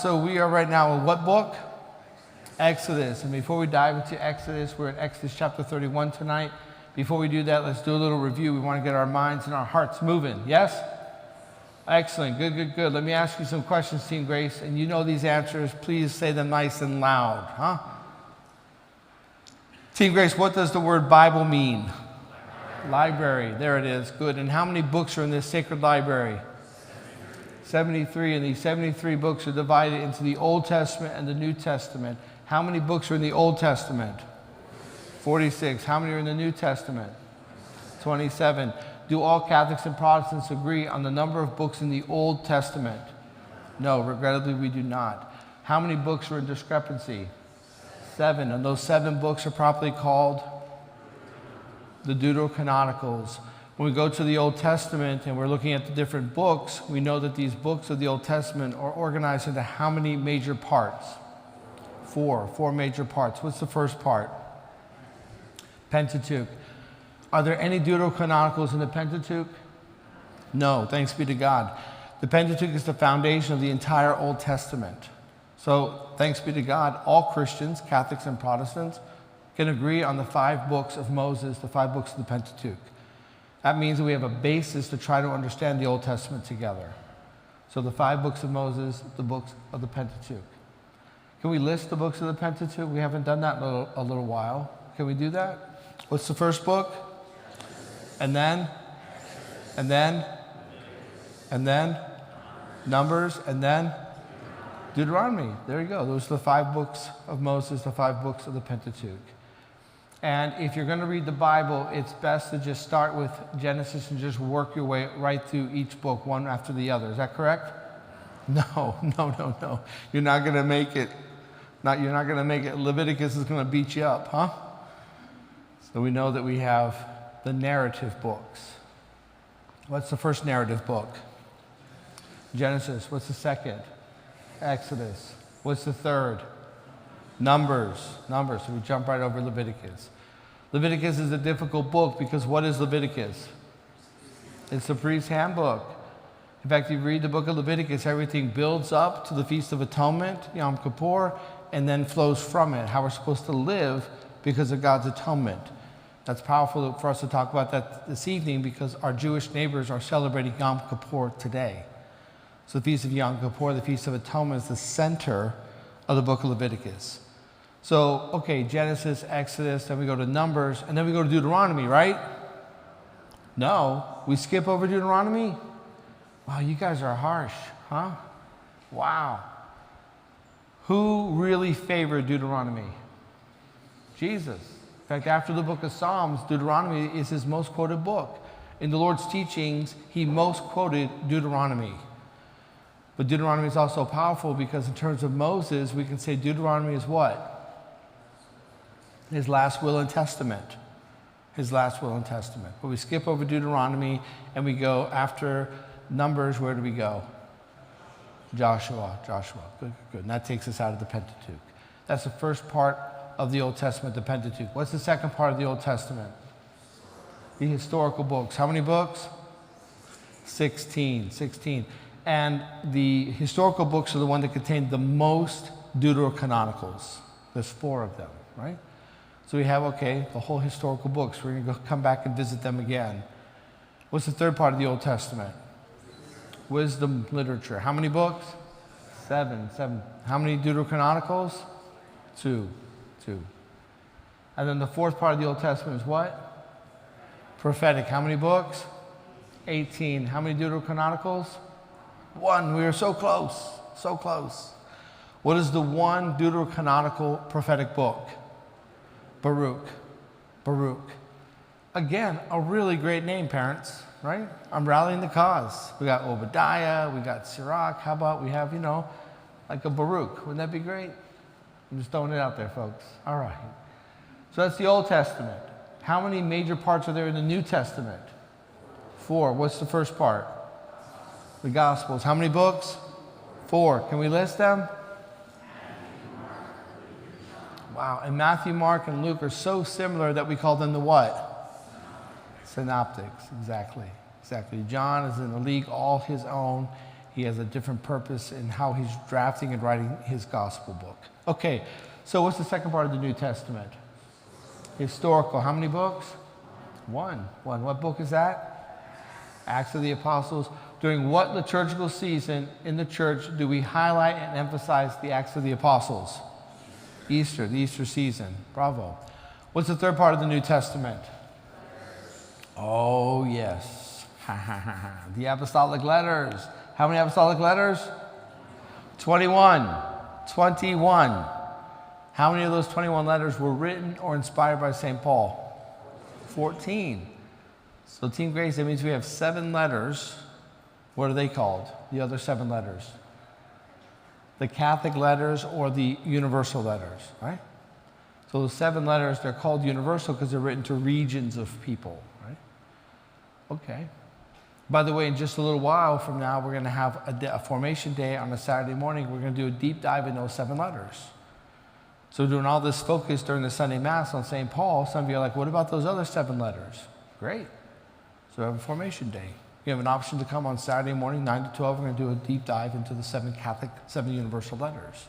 So we are right now in what book? Exodus. And before we dive into Exodus, we're in Exodus chapter 31 tonight. Before we do that, let's do a little review. We want to get our minds and our hearts moving. Yes? Excellent. Good. Let me ask you some questions, Team Grace. And you know these answers. Please say them nice and loud. Huh? Team Grace, what does the word Bible mean? Library. There it is. Good. And how many books are in this sacred library? 73. And these 73 books are divided into the Old Testament and the New Testament. How many books are in the Old Testament? 46. How many are in the New Testament? 27. Do all Catholics and Protestants agree on the number of books in the Old Testament? No, regrettably we do not. How many books are in discrepancy? 7. And those 7 books are properly called the Deuterocanonicals. When we go to the Old Testament and we're looking at the different books, we know that these books of the Old Testament are organized into how many major parts? 4 major parts. What's the first part? Pentateuch. Are there any Deuterocanonicals in the Pentateuch? No, thanks be to God. The Pentateuch is the foundation of the entire Old Testament. So, thanks be to God, all Christians, Catholics and Protestants, can agree on the 5 books of Moses, the 5 books of the Pentateuch. That means that we have a basis to try to understand the Old Testament together. So the 5 books of Moses, the books of the Pentateuch. Can we list the books of the Pentateuch? We haven't done that in a little while. Can we do that? What's the first book? And then? Numbers, and then? Deuteronomy. There you go. Those are the 5 books of Moses, the 5 books of the Pentateuch. And if you're going to read the Bible, it's best to just start with Genesis and just work your way right through each book, one after the other. Is that correct? No. You're not going to make it. You're not going to make it. Leviticus is going to beat you up, huh? So we know that we have the narrative books. What's the first narrative book? Genesis. What's the second? Exodus. What's the third? Numbers. So we jump right over Leviticus. Leviticus is a difficult book because what is Leviticus? It's the priest's handbook. In fact, you read the book of Leviticus, everything builds up to the Feast of Atonement, Yom Kippur, and then flows from it, how we're supposed to live because of God's atonement. That's powerful for us to talk about that this evening because our Jewish neighbors are celebrating Yom Kippur today. So the Feast of Yom Kippur, the Feast of Atonement, is the center of the book of Leviticus. So, okay, Genesis, Exodus, then we go to Numbers, and then we go to Deuteronomy, right? No, we skip over Deuteronomy? Wow, you guys are harsh, huh? Wow. Who really favored Deuteronomy? Jesus. In fact, after the book of Psalms, Deuteronomy is his most quoted book. In the Lord's teachings, he most quoted Deuteronomy. But Deuteronomy is also powerful because in terms of Moses, we can say Deuteronomy is what? His last will and testament. His last will and testament. But we skip over Deuteronomy and we go after Numbers. Where do we go? Joshua. Good. And that takes us out of the Pentateuch. That's the first part of the Old Testament, the Pentateuch. What's the second part of the Old Testament? The historical books. How many books? 16. And the historical books are the one that contain the most Deuterocanonicals. There's 4 of them, right? So we have, okay, the whole historical books. We're going to come back and visit them again. What's the third part of the Old Testament? Wisdom literature. How many books? 7. How many Deuterocanonicals? 2. And then the fourth part of the Old Testament is what? Prophetic. How many books? 18. How many Deuterocanonicals? 1. We are so close. What is the one Deuterocanonical prophetic book? Baruch. Again, a really great name, parents, right? I'm rallying the cause. We got Obadiah, we got Sirach. How about we have, like a Baruch? Wouldn't that be great? I'm just throwing it out there, folks. All right. So that's the Old Testament. How many major parts are there in the New Testament? 4. What's the first part? The Gospels. How many books? 4. Can we list them? Wow. And Matthew, Mark, and Luke are so similar that we call them the what? Synoptics. Exactly. John is in a league all his own. He has a different purpose in how he's drafting and writing his gospel book. Okay, so what's the second part of the New Testament? Historical. How many books? One. What book is that? Acts of the Apostles. During what liturgical season in the church do we highlight and emphasize the Acts of the Apostles? Easter, the Easter season. Bravo. What's the third part of the New Testament? Oh, yes. The apostolic letters. How many apostolic letters? 21. 21. How many of those 21 letters were written or inspired by St. Paul? 14. So Team Grace, that means we have 7 letters. What are they called? The other 7 letters? The Catholic letters or the universal letters, right? So those 7 letters, they're called universal because they're written to regions of people, right? Okay. By the way, in just a little while from now, we're going to have a formation day on a Saturday morning. We're going to do a deep dive in those 7 letters. So doing all this focus during the Sunday Mass on St. Paul, some of you are like, what about those other 7 letters? Great. So we have a formation day. You have an option to come on Saturday morning, 9 to 12. We're going to do a deep dive into the 7 universal letters.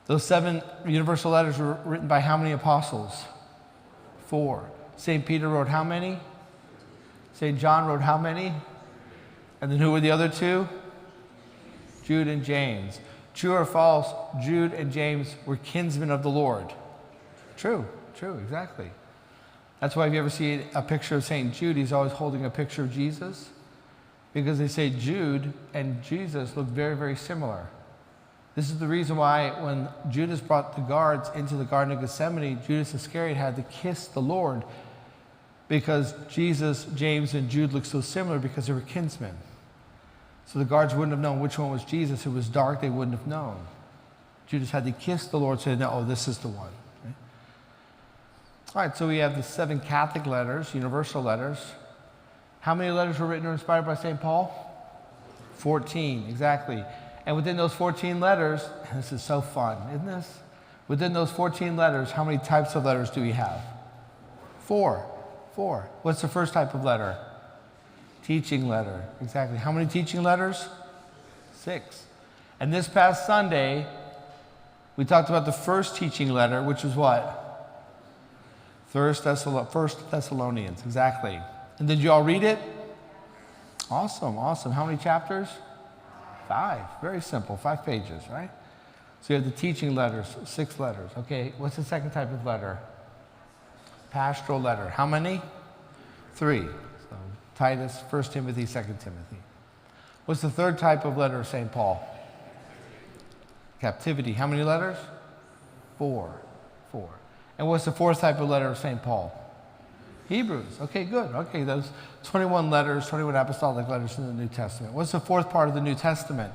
Those 7 universal letters were written by how many apostles? 4. St. Peter wrote how many? St. John wrote how many? And then who were the other 2? Jude and James. True or false, Jude and James were kinsmen of the Lord. True, exactly. That's why if you ever see a picture of St. Jude, he's always holding a picture of Jesus. Because they say Jude and Jesus look very, very similar. This is the reason why when Judas brought the guards into the Garden of Gethsemane, Judas Iscariot had to kiss the Lord. Because Jesus, James, and Jude looked so similar because they were kinsmen. So the guards wouldn't have known which one was Jesus. It was dark, they wouldn't have known. Judas had to kiss the Lord so they know, oh, this is the one. Right? All right, so we have the 7 Catholic letters, universal letters. How many letters were written or inspired by St. Paul? 14, exactly. And within those 14 letters, this is so fun, isn't this? Within those 14 letters, how many types of letters do we have? 4. What's the first type of letter? Teaching letter, exactly. How many teaching letters? 6. And this past Sunday, we talked about the first teaching letter, which was what? First Thessalonians, exactly. And did you all read it? Awesome. How many chapters? 5. Very simple, 5 pages, right? So you have the teaching letters, 6 letters. Okay, what's the second type of letter? Pastoral letter. How many? 3. So Titus, 1 Timothy, 2 Timothy. What's the third type of letter of St. Paul? Captivity. How many letters? 4. And what's the fourth type of letter of St. Paul? Hebrews. Okay, good. Okay, those 21 letters, 21 apostolic letters in the New Testament. What's the fourth part of the New Testament?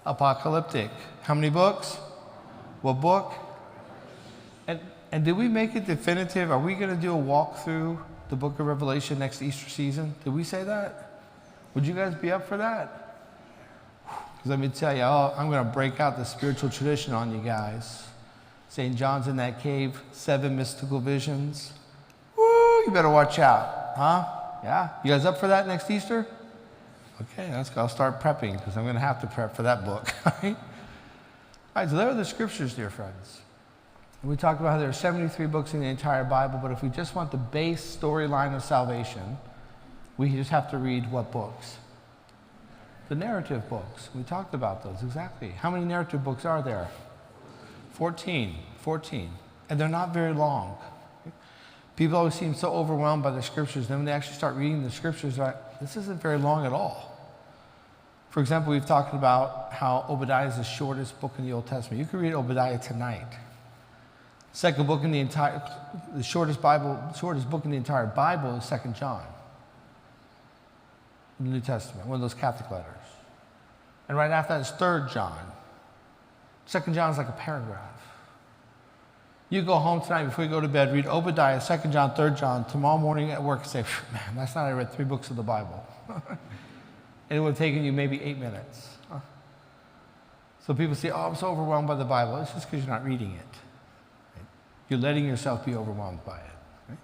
Apocalyptic. How many books? What book? And did we make it definitive? Are we going to do a walk through the book of Revelation next Easter season? Did we say that? Would you guys be up for that? Because let me tell you, I'm going to break out the spiritual tradition on you guys. St. John's in that cave, 7 mystical visions. Woo, you better watch out. Huh? Yeah? You guys up for that next Easter? Okay, I'll start prepping because I'm going to have to prep for that book. All right, so there are the scriptures, dear friends. And we talked about how there are 73 books in the entire Bible, but if we just want the base storyline of salvation, we just have to read what books? The narrative books. We talked about those, exactly. How many narrative books are there? 14. And they're not very long. People always seem so overwhelmed by the scriptures. Then when they actually start reading the scriptures, they're like, this isn't very long at all. For example, we've talked about how Obadiah is the shortest book in the Old Testament. You can read Obadiah tonight. Second book in the shortest book in the entire Bible is 2 John in the New Testament, one of those Catholic letters. And right after that is 3 John. 2 John is like a paragraph. You go home tonight before you go to bed, read Obadiah, 2 John, 3 John, tomorrow morning at work, say, man, last night I read 3 books of the Bible. And it would have taken you maybe 8 minutes. So people say, I'm so overwhelmed by the Bible. It's just because you're not reading it. You're letting yourself be overwhelmed by it. Right?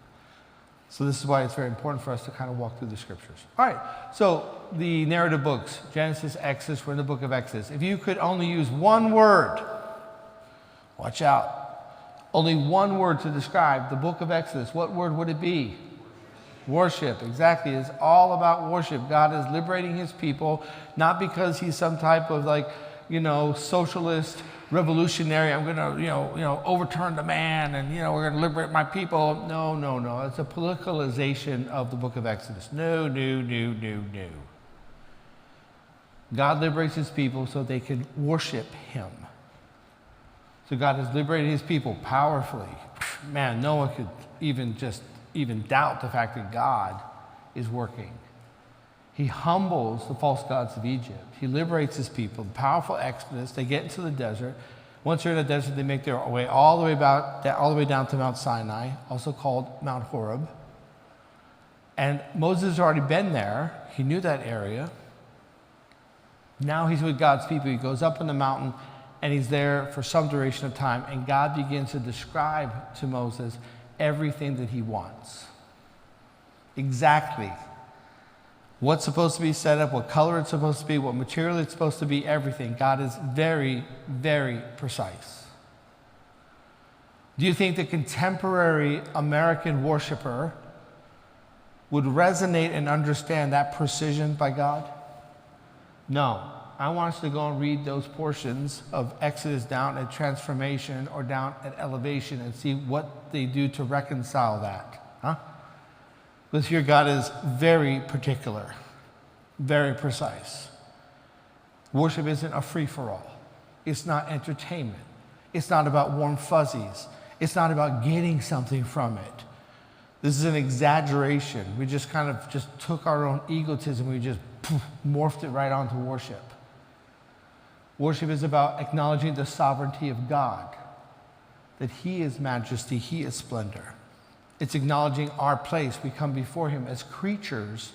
So this is why it's very important for us to kind of walk through the scriptures. All right, so the narrative books, Genesis, Exodus, we're in the book of Exodus. If you could only use one word, watch out, only one word to describe the book of Exodus, what word would it be? Worship, exactly. It's all about worship. God is liberating his people, not because he's some type of socialist revolutionary. I'm going to, overturn the man and, we're going to liberate my people. No. It's a politicalization of the book of Exodus. No. God liberates his people so they can worship him. So God has liberated his people powerfully. Man, no one could even doubt the fact that God is working. He humbles the false gods of Egypt. He liberates his people. Powerful exodus. They get into the desert. Once they're in the desert, they make their way all the way down to Mount Sinai, also called Mount Horeb. And Moses has already been there. He knew that area. Now he's with God's people. He goes up on the mountain, and he's there for some duration of time. And God begins to describe to Moses everything that he wants. Exactly what's supposed to be set up, what color it's supposed to be, what material it's supposed to be, everything. God is very, very precise. Do you think the contemporary American worshiper would resonate and understand that precision by God? No. I want us to go and read those portions of Exodus down at Transformation or down at Elevation and see what they do to reconcile that. Huh? Because here God is very particular, very precise. Worship isn't a free-for-all. It's not entertainment. It's not about warm fuzzies. It's not about getting something from it. This is an exaggeration. We just took our own egotism, we just morphed it right onto worship. Worship is about acknowledging the sovereignty of God, that he is majesty, he is splendor. It's acknowledging our place. We come before him as creatures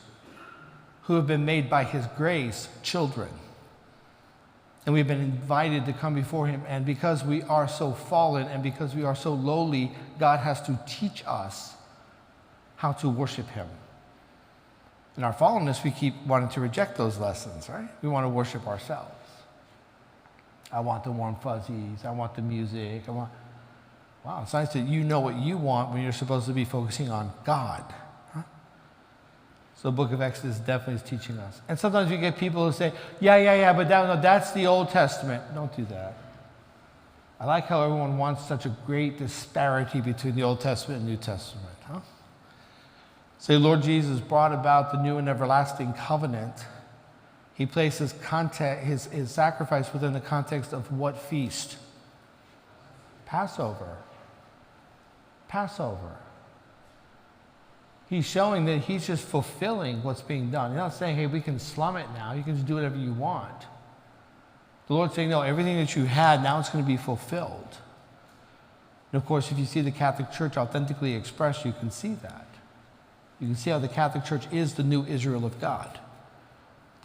who have been made by his grace, children. And we've been invited to come before him. And because we are so fallen and because we are so lowly, God has to teach us how to worship him. In our fallenness, we keep wanting to reject those lessons, right? We want to worship ourselves. I want the warm fuzzies. I want the music. Wow, it's nice that you know what you want when you're supposed to be focusing on God. Huh? So the book of Exodus definitely is teaching us. And sometimes we get people who say, but that's the Old Testament. Don't do that. I like how everyone wants such a great disparity between the Old Testament and New Testament. Huh? Say, Lord Jesus brought about the new and everlasting covenant. He places his sacrifice within the context of what feast? Passover. He's showing that he's just fulfilling what's being done. He's not saying, hey, we can slum it now. You can just do whatever you want. The Lord's saying, no, everything that you had, now it's going to be fulfilled. And of course, if you see the Catholic Church authentically expressed, you can see that. You can see how the Catholic Church is the new Israel of God.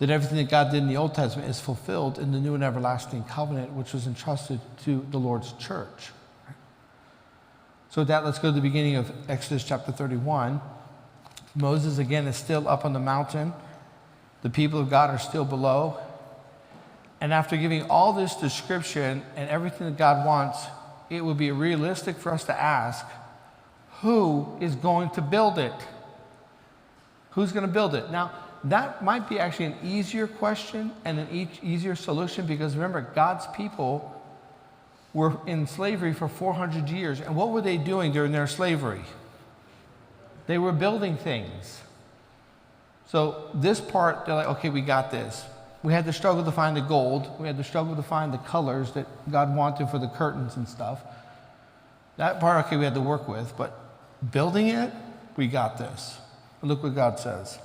That everything that God did in the Old Testament is fulfilled in the new and everlasting covenant, which was entrusted to the Lord's church. So with that, let's go to the beginning of Exodus chapter 31. Moses, again, is still up on the mountain. The people of God are still below. And after giving all this description and everything that God wants, it would be realistic for us to ask, who is going to build it? Who's going to build it? Now, that might be actually an easier question and an easier solution because remember, God's people were in slavery for 400 years. And what were they doing during their slavery? They were building things. So this part, they're like, okay, we got this. We had to struggle to find the gold. We had to struggle to find the colors that God wanted for the curtains and stuff. That part, okay, we had to work with. But building it, we got this. And look what God says.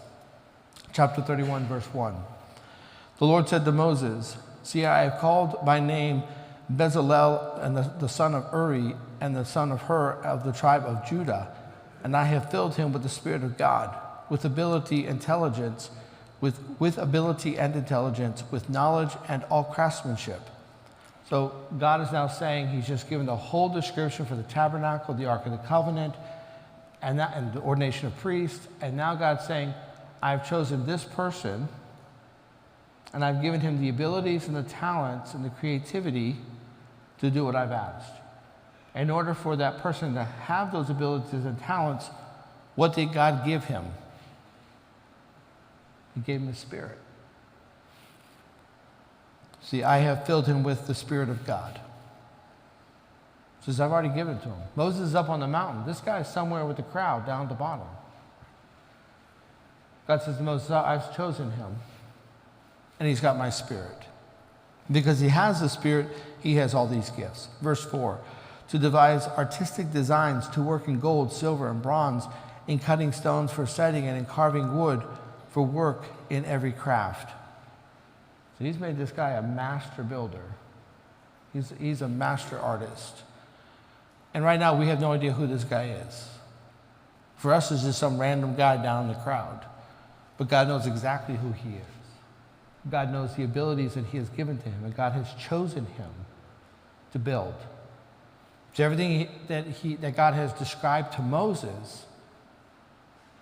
Chapter 31, verse 1. The Lord said to Moses, see, I have called by name Bezalel and the son of Uri and the son of Hur of the tribe of Judah, and I have filled him with the Spirit of God, with ability, intelligence, with ability and intelligence, with knowledge and all craftsmanship. So God is now saying he's just given the whole description for the tabernacle, the Ark of the Covenant, and the ordination of priests. And now God's saying, I've chosen this person, and I've given him the abilities and the talents and the creativity to do what I've asked. In order for that person to have those abilities and talents, what did God give him? He gave him the Spirit. See, I have filled him with the Spirit of God. Says, I've already given it to him. Moses is up on the mountain. This guy is somewhere with the crowd down at the bottom. God says to Moses, I've chosen him, and he's got my Spirit. Because he has the Spirit, he has all these gifts. Verse 4, to devise artistic designs, to work in gold, silver, and bronze, in cutting stones for setting, and in carving wood for work in every craft. So he's made this guy a master builder. He's a master artist. And right now, we have no idea who this guy is. For us, it's just some random guy down in the crowd. But God knows exactly who he is. God knows the abilities that he has given to him, and God has chosen him to build. So everything that God has described to Moses,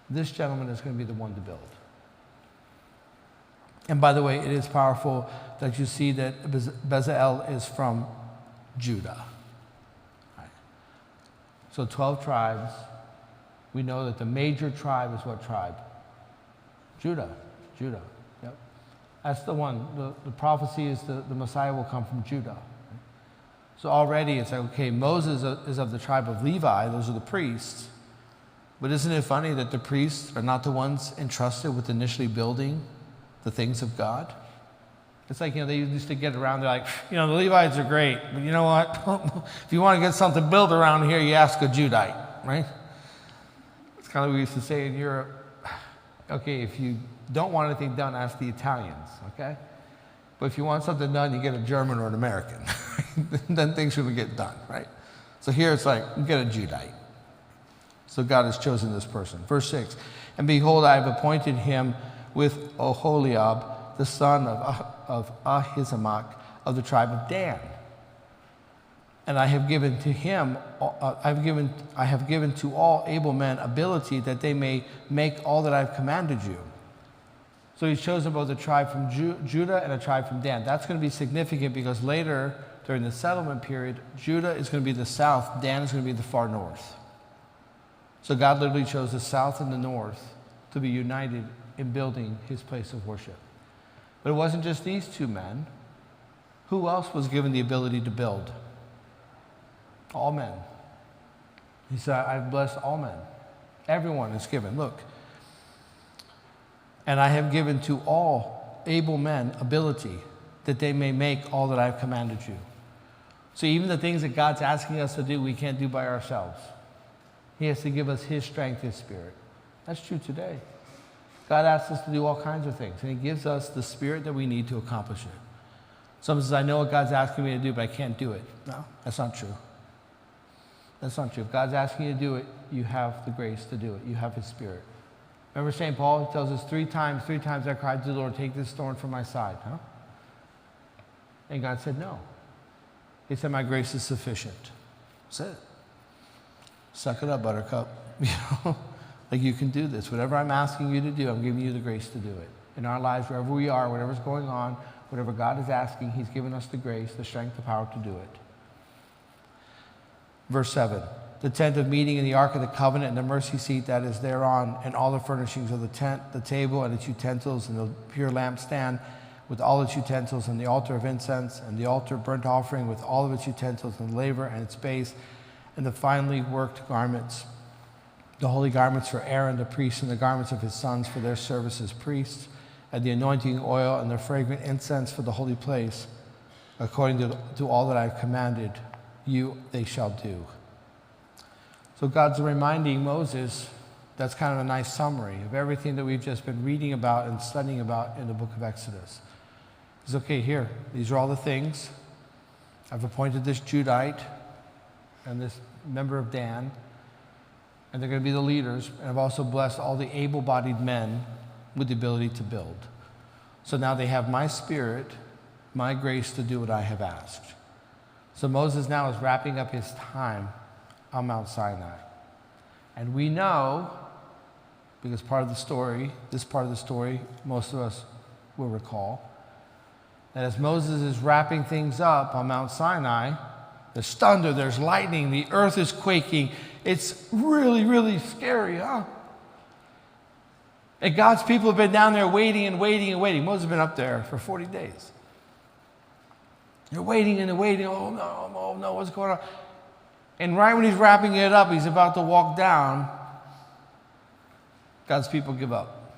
this gentleman is going to be the one to build. And by the way, it is powerful that you see that Bezalel is from Judah. So 12 tribes. We know that the major tribe is what tribe? Judah. Judah. Yep. That's the one. The prophecy is the Messiah will come from Judah. So already it's like, okay, Moses is of the tribe of Levi. Those are the priests. But isn't it funny that the priests are not the ones entrusted with initially building the things of God? It's like, they used to get around, they're like, the Levites are great, but you know what? If you want to get something built around here, you ask a Judite, right? It's kind of what we used to say in Europe. Okay, if you don't want anything done, ask the Italians, okay? But if you want something done, you get a German or an American. Then things will get done, right? So here it's like, you get a Judite. So God has chosen this person. Verse 6, and behold, I have appointed him with Choliab, the son of Ahisamach of the tribe of Dan. And I have given to him, I have given to all able men ability that they may make all that I've commanded you. So he's chosen both a tribe from Judah and a tribe from Dan. That's going to be significant because later, during the settlement period, Judah is going to be the south, Dan is going to be the far north. So God literally chose the south and the north to be united in building his place of worship. But it wasn't just these two men. Who else was given the ability to build? All men. He said, I've blessed all men. Everyone is given. Look. And I have given to all able men ability that they may make all that I've commanded you. So even the things that God's asking us to do, we can't do by ourselves. He has to give us his strength, his Spirit. That's true today. God asks us to do all kinds of things, and he gives us the Spirit that we need to accomplish it. Someone says, I know what God's asking me to do, but I can't do it. No, that's not true. That's not true. If God's asking you to do it, you have the grace to do it. You have his Spirit. Remember St. Paul? He tells us three times I cried to the Lord, take this thorn from my side. Huh? And God said no. He said, my grace is sufficient. That's it. Suck it up, buttercup. Like you can do this. Whatever I'm asking you to do, I'm giving you the grace to do it. In our lives, wherever we are, whatever's going on, whatever God is asking, he's given us the grace, the strength, the power to do it. Verse 7, the tent of meeting and the ark of the covenant and the mercy seat that is thereon, and all the furnishings of the tent, the table and its utensils, and the pure lampstand with all its utensils, and the altar of incense, and the altar of burnt offering with all of its utensils, and the laver and its base, and the finely worked garments, the holy garments for Aaron the priest, and the garments of his sons for their service as priests, and the anointing oil and the fragrant incense for the holy place, according to all that I have commanded you, they shall do. So God's reminding Moses, that's kind of a nice summary of everything that we've just been reading about and studying about in the book of Exodus. He's okay, here, these are all the things. I've appointed this Judite and this member of Dan, and they're going to be the leaders, and I've also blessed all the able-bodied men with the ability to build. So now they have my Spirit, my grace to do what I have asked. So Moses now is wrapping up his time on Mount Sinai. And we know, because part of the story, this part of the story, most of us will recall, that as Moses is wrapping things up on Mount Sinai, there's thunder, there's lightning, the earth is quaking. It's really, really scary, huh? And God's people have been down there waiting and waiting and waiting. Moses has been up there for 40 days. They're waiting and they're waiting. Oh no, what's going on? And right when he's wrapping it up, he's about to walk down, God's people give up.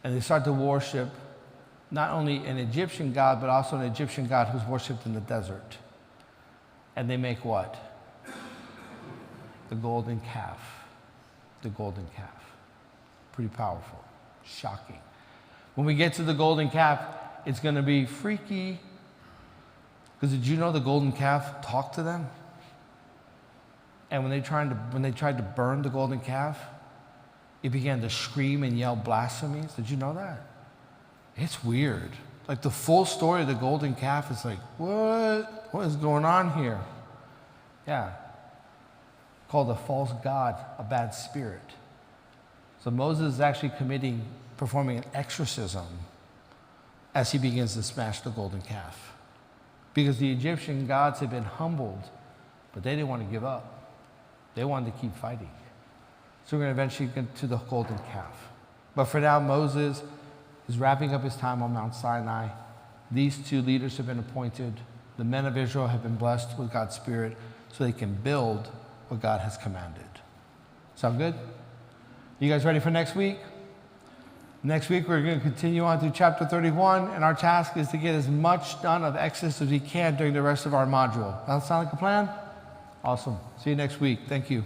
And they start to worship not only an Egyptian god, but also an Egyptian god who's worshipped in the desert. And they make what? The golden calf. The golden calf. Pretty powerful. Shocking. When we get to the golden calf, it's going to be freaky. Because did you know the golden calf talked to them? And when they tried to burn the golden calf, it began to scream and yell blasphemies. Did you know that? It's weird. Like the full story of the golden calf is like, what? What is going on here? Yeah. Called a false god, a bad spirit. So Moses is actually performing an exorcism as he begins to smash the golden calf. Because the Egyptian gods had been humbled, but they didn't want to give up. They wanted to keep fighting. So we're going to eventually get to the golden calf. But for now, Moses is wrapping up his time on Mount Sinai. These two leaders have been appointed. The men of Israel have been blessed with God's Spirit so they can build what God has commanded. Sound good? You guys ready for next week? Next week, we're going to continue on through chapter 31, and our task is to get as much done of Exodus as we can during the rest of our module. That sound like a plan? Awesome. See you next week. Thank you.